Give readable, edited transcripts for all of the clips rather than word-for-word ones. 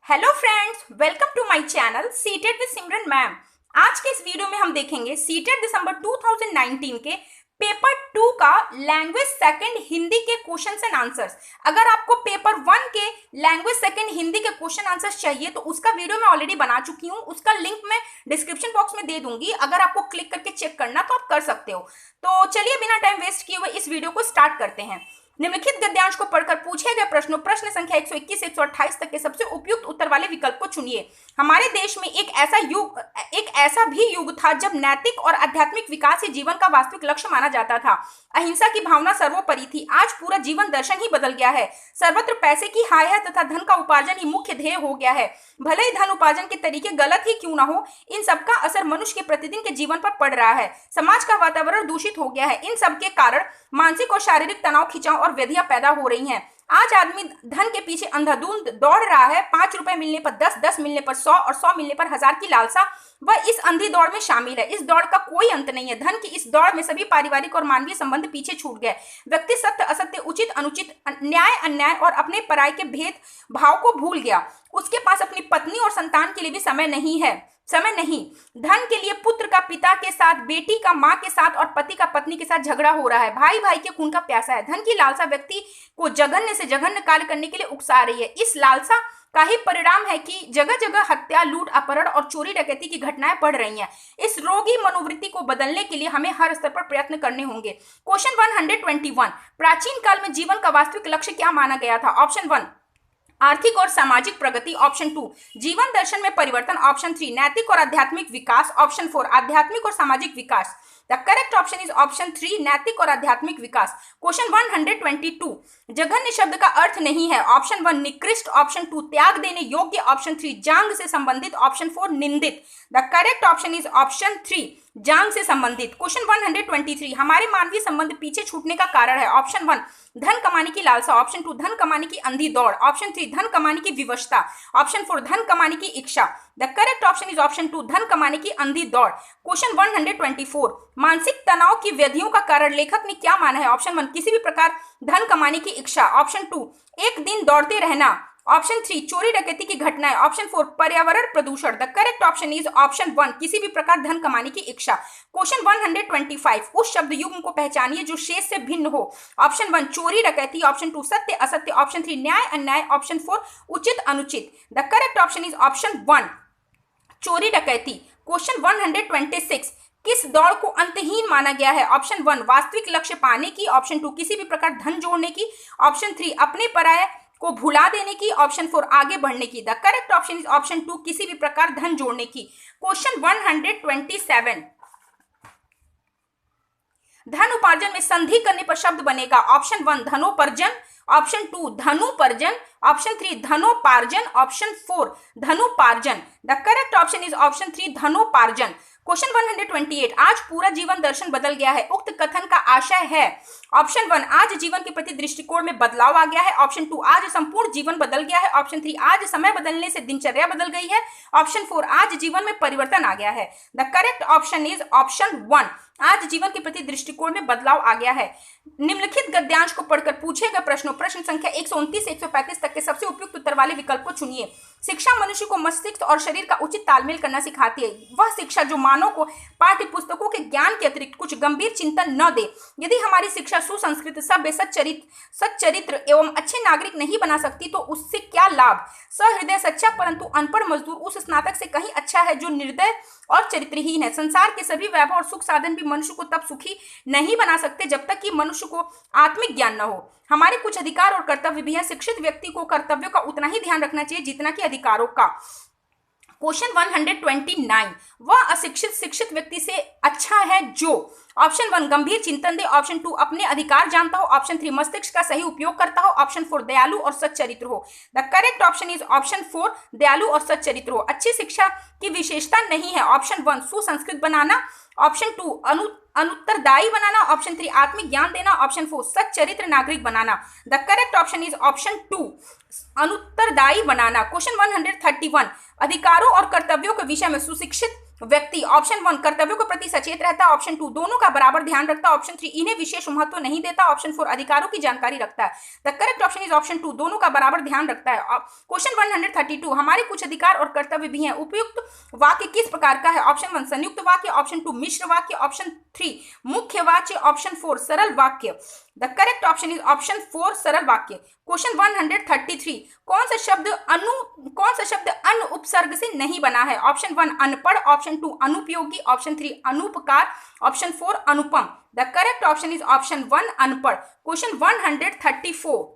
Hello friends, welcome to my channel CTET with Simran ma'am. आज के इस वीडियो में हम देखेंगे सीटेट दिसंबर 2019 के पेपर 2 का लैंग्वेज सेकंड हिंदी के क्वेश्चंस एंड आंसर्स। अगर आपको पेपर 1 के लैंग्वेज सेकंड हिंदी के क्वेश्चन आंसर्स चाहिए तो उसका वीडियो मैं ऑलरेडी बना चुकी हूँ। उसका लिंक मैं डिस्क्रिप्शन बॉक्स में दे दूंगी, अगर आपको क्लिक करके चेक करना तो आप कर सकते हो। तो चलिए बिना टाइम वेस्ट किए हुए इस वीडियो को स्टार्ट करते हैं। निम्नलिखित गद्यांश को पढ़कर पूछे गए प्रश्नों प्रश्न संख्या 121 से 128 तक के सबसे उपयुक्त उत्तर वाले विकल्प को चुनिए। हमारे देश में एक ऐसा भी युग था जब नैतिक और आध्यात्मिक विकास ही जीवन का वास्तविक लक्ष्य माना जाता था। अहिंसा की भावना सर्वोपरि थी। आज पूरा जीवन दर्शन ही बदल गया है। सर्वत्र पैसे की हाय है तथा धन का उपार्जन ही मुख्य ध्येय हो गया है। भले ही धन उपार्जन के तरीके गलत ही क्यों ना हो, इन सबका असर मनुष्य के प्रतिदिन के जीवन पर पड़ रहा है। समाज का वातावरण दूषित हो गया है। इन सब के कारण मानसिक और शारीरिक तनाव, खिंचाव और व्याधियां पैदा हो रही हैं। आज आदमी धन के पीछे अंधाधुंध दौड़ रहा है। 5 रुपए मिलने पर 10, 10 मिलने पर 100 और 100 मिलने पर 1000 की लालसा वह इस अंधी दौड़ में शामिल है। इस दौड़ का कोई अंत नहीं है। धन की इस दौड़ में सभी पारिवारिक और मानवीय संबंध पीछे छूट गए। व्यक्ति सत्य असत्य, उचित अनुचित, न्याय अन्याय और अपने पराय के भेद भाव को भूल गया। उसके पास अपनी पत्नी और संतान के लिए भी समय नहीं। धन के लिए पुत्र का पिता के साथ, बेटी का माँ के साथ और पति का पत्नी के साथ झगड़ा हो रहा है। भाई भाई के खून का प्यासा है। धन की लालसा व्यक्ति को जघन्य से जघन्य कार्य करने के लिए उकसा रही है। इस लालसा का ही परिणाम है कि जगह जगह हत्या, लूट, अपहरण और चोरी डकैती की घटनाएं बढ़ रही हैं। इस रोगी मनोवृत्ति को बदलने के लिए हमें हर स्तर पर प्रयत्न करने होंगे। क्वेश्चन 121, प्राचीन काल में जीवन का वास्तविक लक्ष्य क्या माना गया था? ऑप्शन 1 आर्थिक और सामाजिक प्रगति, ऑप्शन 2 जीवन दर्शन में परिवर्तन, ऑप्शन 3 नैतिक और आध्यात्मिक विकास, ऑप्शन 4 आध्यात्मिक और सामाजिक विकास। The correct option is option 3 नैतिक और आध्यात्मिक विकास। क्वेश्चन 122, जघन्य शब्द का अर्थ नहीं है। ऑप्शन 1 निकृष्ट, ऑप्शन 2 त्याग देने योग्य, ऑप्शन 3 जांग से संबंधित, ऑप्शन 4 निंदित। The correct option is option 3 जांग से संबंधित। क्वेश्चन 123, हमारे मानवीय संबंध पीछे छूटने का कारण है। ऑप्शन 1 धन कमाने की लालसा, ऑप्शन 2 धन कमाने की अंधी दौड़, ऑप्शन 3 धन कमाने की विवशता, ऑप्शन 4 धन कमाने की इच्छा। The correct option is option 2 धन कमाने की अंधी दौड़। क्वेश्चन 124, मानसिक तनाव की व्याधियों का कारण लेखक ने क्या माना है? ऑप्शन 1 किसी भी प्रकार धन कमाने की इच्छा, ऑप्शन 2 एक दिन दौड़ते रहना, ऑप्शन 3 चोरी डकैती की घटनाएं, ऑप्शन 4 पर्यावरण प्रदूषण। The correct option is option 1 किसी भी प्रकार धन कमाने की इच्छा। क्वेश्चन 125, उस शब्द युग्म को पहचानिए जो शेष से भिन्न हो। ऑप्शन 1 चोरी डकैती, ऑप्शन 2 सत्य असत्य, ऑप्शन 3 न्याय अन्याय, ऑप्शन 4 उचित अनुचित। The correct option is option 1 चोरी डकैती। क्वेश्चन 126, किस दौड़ को अंतहीन माना गया है? ऑप्शन 1 वास्तविक लक्ष्य पाने की, ऑप्शन 2 किसी भी प्रकार धन जोड़ने की, ऑप्शन 3 अपने पराये को भुला देने की, ऑप्शन 4 आगे बढ़ने की। The correct option is option 2 किसी भी प्रकार धन जोड़ने की। क्वेश्चन 127, धन उपार्जन में संधि करने पर शब्द बनेगा। ऑप्शन 1 धनोपर्जन, ऑप्शन 2 धनुपर्जन, ऑप्शन 3 धनोपार्जन, ऑप्शन 4 धनुपार्जन। The correct option is option 3 धनोपार्जन। क्वेश्चन 128, आज पूरा जीवन दर्शन बदल गया है। उक्त कथन का आशय है। ऑप्शन 1 आज जीवन के प्रति दृष्टिकोण में बदलाव आ गया है, ऑप्शन 2 आज संपूर्ण जीवन बदल गया है, ऑप्शन 3 आज समय बदलने से दिनचर्या बदल गई है, ऑप्शन 4 आज जीवन में परिवर्तन आ गया है। The correct option is option 1 आज जीवन के प्रति दृष्टिकोण में बदलाव आ गया है। निम्नलिखित गद्यांश को पढ़कर पूछे गए प्रश्नों प्रश्न संख्या 129 से 135 तक के सबसे उपयुक्त उत्तर वाले विकल्प को चुनिए। शिक्षा मनुष्य को मस्तिष्क और शरीर का उचित तालमेल करना सिखाती है। वह शिक्षा जो मानव को पाठ्य पुस्तकों के ज्ञान के अतिरिक्त कुछ गंभीर चिंतन न दे। यदि हमारी शिक्षा सुसंस्कृत, सभ्य, सच्चरित्र एवं अच्छे नागरिक नहीं बना सकती तो उससे क्या लाभ? सहृदय सच्चा परंतु अनपढ़ मजदूर उस स्नातक से कहीं अच्छा है जो निर्दय और चरित्रहीन है। संसार के सभी वैभव और सुख साधन भी मनुष्य को तब सुखी नहीं बना सकते जब तक कि मनुष्य को आत्मिक ज्ञान न हो। हमारे कुछ अधिकार और कर्तव्य भी हैं। शिक्षित व्यक्ति को कर्तव्यों का उतना ही ध्यान रखना चाहिए जितना कि अधिकारों का। क्वेश्चन 129, वह अशिक्षित शिक्षित व्यक्ति से अच्छा है जो ऑप्शन 1 गंभीर चिंतन दे, ऑप्शन 2 अपने अधिकार जानता हो, ऑप्शन 3 मस्तिष्क का सही उपयोग करता हो, ऑप्शन 4 दयालु और सच्चरित्र हो। The correct option is option 4 दयालु और सच्चरित्र हो। अच्छी शिक्षा की विशेषता नहीं है। ऑप्शन 1 सुसंस्कृत बनाना, ऑप्शन 2 अनुत्तरदायी बनाना, ऑप्शन 3 आत्मिक ज्ञान देना, ऑप्शन 4 सच्चरित्र नागरिक बनाना। The correct option is option 2 अनुत्तरदायी बनाना। क्वेश्चन 131, अधिकारों और कर्तव्यों के विषय में सुशिक्षित व्यक्ति, ऑप्शन 1 कर्तव्यों के प्रति सचेत रहता है, ऑप्शन 2 दोनों का बराबर ध्यान रखता है, ऑप्शन 3 इन्हें विशेष महत्व नहीं देता, ऑप्शन 4 अधिकारों की जानकारी रखता है। The correct option is option 2 दोनों का बराबर ध्यान रखता है। क्वेश्चन 132 हमारे कुछ अधिकार और कर्तव्य भी हैं, उपयुक्त वाक्य किस प्रकार का है? ऑप्शन 1 संयुक्त वाक्य, ऑप्शन 2 मिश्र वाक्य, ऑप्शन 3 मुख्य वाक्य, ऑप्शन 4 सरल वाक्य। The correct option is option 4 सरल वाक्य। क्वेश्चन 133 कौन सा शब्द अन उपसर्ग से नहीं बना है? ऑप्शन 1 अनपढ़, ऑप्शन 2 अनुपयोगी, ऑप्शन 3 अनुपकार, ऑप्शन 4 अनुपम। The correct option is option 1 अनपढ़। क्वेश्चन 134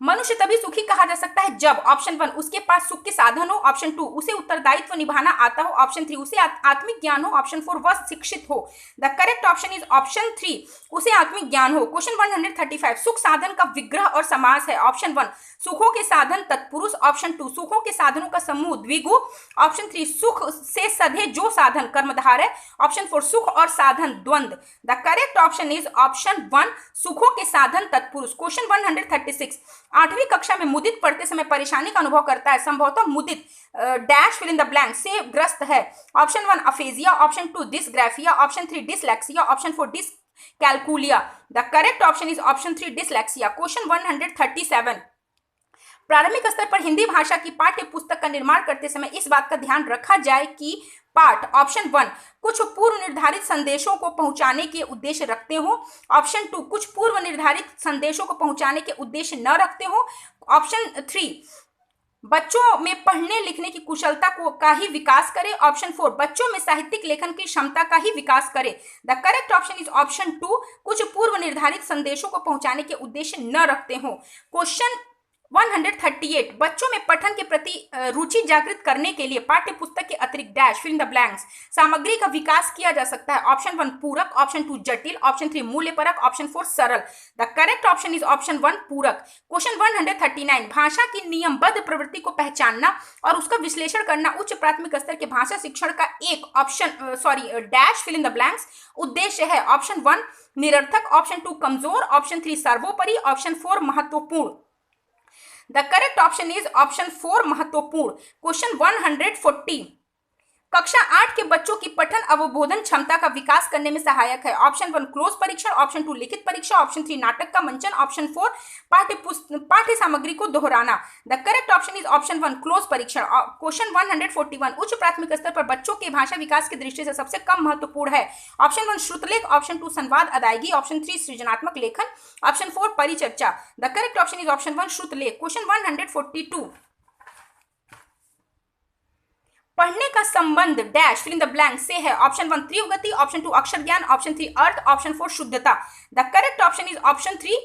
मनुष्य तभी सुखी कहा जा सकता है जब, ऑप्शन 1 उसके पास सुख के साधन हो, ऑप्शन 2 उसे उत्तरदायित्व निभाना आता हो, ऑप्शन 3 उसे आत्मिक ज्ञान हो, ऑप्शन 4 वह शिक्षित हो। The correct option is option 3 उसे आत्मिक ज्ञान हो। क्वेश्चन 135 सुख साधन का विग्रह और समास है। ऑप्शन 1 सुखों के साधन तत्पुरुष, ऑप्शन 2 सुखों के साधनों का समूह द्विगु, ऑप्शन 3 सुख से सधे जो साधन कर्मधार है, ऑप्शन 4 सुख और साधन द्वंद्व। The correct option is option 1 सुखों के साधन तत्पुरुष। क्वेश्चन 136 8वीं कक्षा में मुदित पढ़ते समय परेशानी का अनुभव करता है, संभवतः मुदित dash fill in the blank से ग्रस्त है। Option 1 aphasia, option 2 dysgraphia, option 3 dyslexia, option 4 dyscalculia. The correct option is option 3 dyslexia. Question 137 प्रारंभिक स्तर पर हिंदी भाषा की पाठ्य पुस्तक का निर्माण करते समय इस बात का ध्यान रखा जाए कि पाठ, ऑप्शन 1 कुछ पूर्व निर्धारित संदेशों को पहुंचाने के उद्देश्य रखते हो, ऑप्शन 2 कुछ पूर्व निर्धारित संदेशों को पहुंचाने के उद्देश्य न रखते हो, ऑप्शन 3 बच्चों में पढ़ने लिखने की कुशलता का ही विकास करे, ऑप्शन 4 बच्चों में साहित्यिक लेखन की क्षमता का ही विकास करे। The correct option is option 2 कुछ पूर्व निर्धारित संदेशों को पहुंचाने के उद्देश्य न रखते हो। क्वेश्चन 138 बच्चों में पठन के प्रति रुचि जागृत करने के लिए पाठ्य पुस्तक के अतिरिक्त dash fill in the blanks सामग्री का विकास किया जा सकता है। ऑप्शन 1 पूरक, ऑप्शन 2 जटिल, ऑप्शन 3 मूल्यपरक, ऑप्शन 4 सरल। The correct option is option 1 पूरक। क्वेश्चन 139 भाषा की नियमबद्ध प्रवृत्ति को पहचानना और उसका विश्लेषण करना उच्च प्राथमिक स्तर के भाषा शिक्षण का एक dash fill in the blanks उद्देश्य है। ऑप्शन 1 निरर्थक, ऑप्शन 2 कमजोर, ऑप्शन 3 सर्वोपरि, ऑप्शन 4 महत्वपूर्ण। The correct option is option 4 महत्वपूर्ण। क्वेश्चन 140 कक्षा 8 के बच्चों की पठन अवबोधन क्षमता का विकास करने में सहायक है। ऑप्शन 1 क्लोज परीक्षण, ऑप्शन 2 लिखित परीक्षा, ऑप्शन 3 नाटक का मंचन, ऑप्शन 4 पाठ्य सामग्री को दोहराना। The correct option is option 1 close परीक्षण। क्वेश्चन 141 उच्च प्राथमिक स्तर पर बच्चों के भाषा विकास की दृष्टि से सबसे कम महत्वपूर्ण है। ऑप्शन 1 श्रुतलेख, ऑप्शन 2 संवाद अदायगी, ऑप्शन 3 सृजनात्मक लेखन, ऑप्शन 4 परिचर्चा। The correct option is option 1 श्रुतलेख। क्वेश्चन 142 पढ़ने का संबंध dash fill in the blank से है। ऑप्शन 1 तीव्र गति, ऑप्शन 2 अक्षर ज्ञान, ऑप्शन 3 अर्थ, ऑप्शन 4 शुद्धता। The correct option is option 3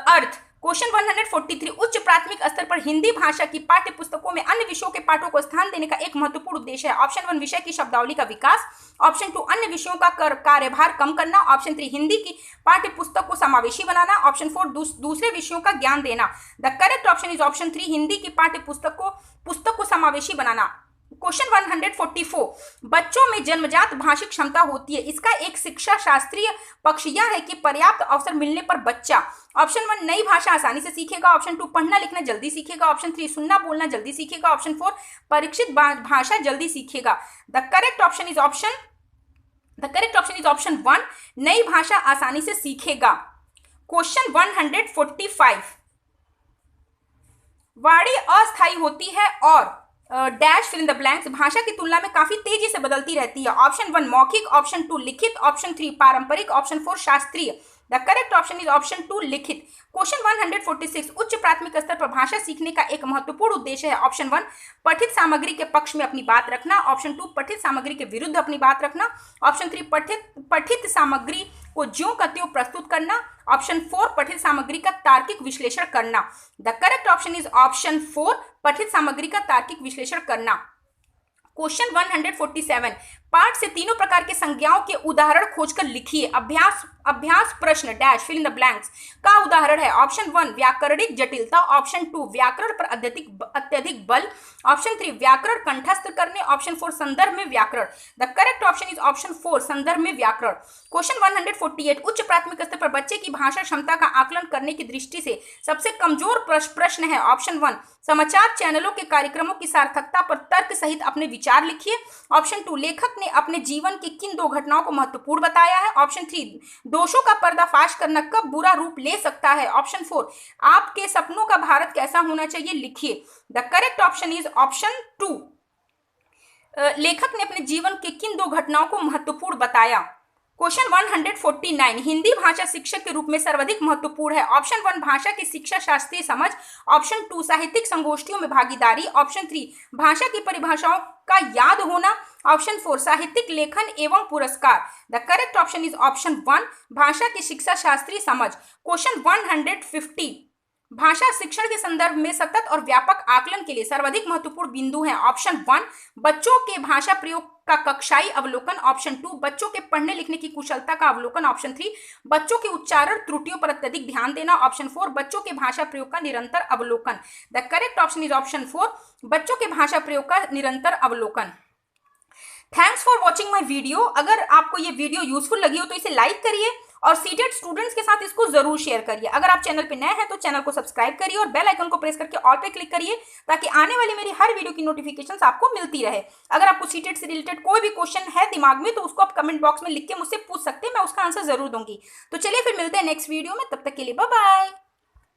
earth. Question 143 उच्च प्राथमिक स्तर पर हिंदी भाषा की पाठ्य पुस्तकों में अन्य विषयों के पाठों को स्थान देने का एक महत्वपूर्ण उद्देश्य है। ऑप्शन 1 विषय की शब्दावली का विकास, ऑप्शन 2 अन्य विषयों का कार्यभार कम करना, ऑप्शन 3 हिंदी की पाठ्य पुस्तक को समावेशी बनाना, ऑप्शन 4 दूसरे विषयों का ज्ञान देना। The correct option is option 3 Hindi की पाठ्य पुस्तक को समावेशी बनाना। क्वेश्चन 144 बच्चों में जन्मजात भाषिक क्षमता होती है, इसका एक शिक्षा शास्त्रीय पक्ष यह है कि पर्याप्त अवसर मिलने पर बच्चा ऑप्शन 1 नई भाषा आसानी से सीखेगा, ऑप्शन 2 पढ़ना लिखना जल्दी सीखेगा, ऑप्शन 3 सुनना बोलना जल्दी सीखेगा, ऑप्शन 4 परीक्षित भाषा जल्दी सीखेगा। The correct option is option 1 नई भाषा आसानी से सीखेगा। क्वेश्चन 145 वाणी अस्थायी होती है और dash fill in the blanks भाषा की तुलना में काफी तेजी से बदलती रहती है। ऑप्शन 1 मौखिक, ऑप्शन 2 लिखित, ऑप्शन 3 पारंपरिक, ऑप्शन 4 शास्त्रीय। The correct option is option 2 लिखित। क्वेश्चन 146 उच्च प्राथमिक स्तर पर भाषा सीखने का एक महत्वपूर्ण उद्देश्य है। ऑप्शन 1 पठित सामग्री के पक्ष में अपनी बात रखना, ऑप्शन 2 पठित सामग्री के विरुद्ध अपनी बात रखना, ऑप्शन 3 पठित सामग्री को ज्यों का त्यों प्रस्तुत करना, ऑप्शन 4 पठित सामग्री का तार्किक विश्लेषण करना। The correct option is option 4 पठित सामग्री का तार्किक विश्लेषण करना। क्वेश्चन 147 पाठ से तीनों प्रकार के संज्ञाओं के उदाहरण खोजकर लिखिए। अभ्यास अभ्यास प्रश्न dash fill in the blanks का उदाहरण है। ऑप्शन 1 व्याकरणिक जटिलता, ऑप्शन 2 व्याकरण पर अत्यधिक बल, ऑप्शन 3 व्याकरण कंठस्थ करने, ऑप्शन 4 संदर्भ में व्याकरण। The correct option is option 4 संदर्भ में व्याकरण। क्वेश्चन 148 उच्च प्राथमिक स्तर पर बच्चे की भाषा क्षमता का आकलन करने की दृष्टि से सबसे कमजोर प्रश्न है। ऑप्शन 1 समाचार चैनलों के कार्यक्रमों की सार्थकता पर तर्क सहित अपने विचार लिखिए। ऑप्शन 2 लेखक ने अपने जीवन की किन दो घटनाओं को महत्वपूर्ण बताया है। ऑप्शन 3 दोषों का पर्दाफाश करना कब बुरा रूप ले सकता है। ऑप्शन 4 आपके सपनों का भारत कैसा होना चाहिए, लिखिए। The correct option is option 2 लेखक ने अपने जीवन के किन दो घटनाओं को महत्वपूर्ण बताया। क्वेश्चन 149 हिंदी भाषा शिक्षक के रूप में सर्वाधिक महत्वपूर्ण है। ऑप्शन 1 भाषा की शिक्षा शास्त्रीय समझ, ऑप्शन 2 साहित्यिक संगोष्ठियों में भागीदारी, ऑप्शन 3 भाषा की परिभाषाओं का याद होना, ऑप्शन 4 साहित्यिक लेखन एवं पुरस्कार। The correct option is option 1 भाषा की शिक्षा शास्त्रीय समझ। क्वेश्चन 150 भाषा शिक्षण के संदर्भ में सतत और व्यापक आकलन के लिए सर्वाधिक महत्वपूर्ण बिंदु है। ऑप्शन 1 बच्चों के भाषा प्रयोग का कक्षाई अवलोकन, ऑप्शन 2 बच्चों के पढ़ने लिखने की कुशलता का अवलोकन, ऑप्शन 3 बच्चों के उच्चारण त्रुटियों पर अत्यधिक ध्यान देना, ऑप्शन 4 बच्चों के भाषा प्रयोग का निरंतर अवलोकन। The correct option is option 4 बच्चों के भाषा प्रयोग का निरंतर अवलोकन। Thanks for watching my video. अगर आपको ये वीडियो यूजफुल लगी हो तो इसे लाइक करिए और सीटेड स्टूडेंट्स के साथ इसको जरूर शेयर करिए। अगर आप चैनल पे नए हैं तो चैनल को सब्सक्राइब करिए और बेल आइकन को प्रेस करके ऑल पे क्लिक करिए ताकि आने वाली मेरी हर वीडियो की नोटिफिकेशंस आपको मिलती रहे। अगर आपको सीटेड से रिलेटेड कोई भी क्वेश्चन है दिमाग में तो उसको आप कमेंट बॉक्स में लिख के मुझसे पूछ सकते हैं, मैं उसका आंसर जरूर दूंगी। तो चलिए फिर मिलते हैं नेक्स्ट वीडियो में, तब तक के लिए बाय बाय।